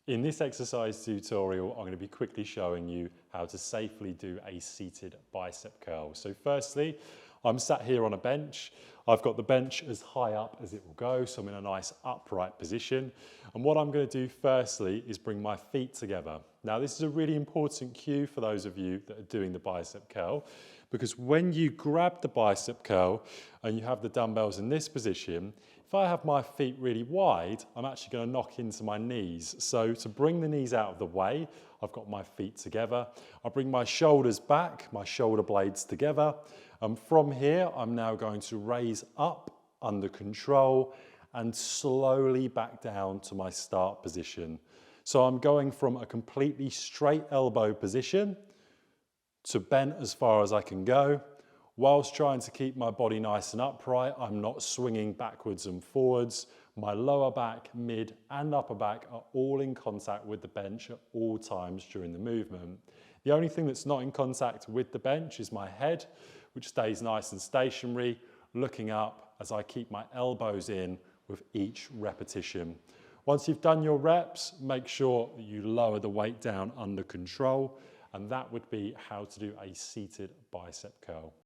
In this exercise tutorial, I'm going to be quickly showing you how to safely do a seated bicep curl. So firstly, I'm sat here on a bench. I've got the bench as high up as it will go, so I'm in a nice upright position. And what I'm going to do firstly is bring my feet together. Now this is a really important cue for those of you that are doing the bicep curl, because when you grab the bicep curl and you have the dumbbells in this position, if I have my feet really wide, I'm actually going to knock into my knees. So to bring the knees out of the way, I've got my feet together. I bring my shoulders back, my shoulder blades together. And from here, I'm now going to raise up under control and slowly back down to my start position. So I'm going from a completely straight elbow position to bent as far as I can go. Whilst trying to keep my body nice and upright, I'm not swinging backwards and forwards. My lower back, mid and upper back are all in contact with the bench at all times during the movement. The only thing that's not in contact with the bench is my head, which stays nice and stationary, looking up as I keep my elbows in with each repetition. Once you've done your reps, make sure that you lower the weight down under control, and that would be how to do a seated bicep curl.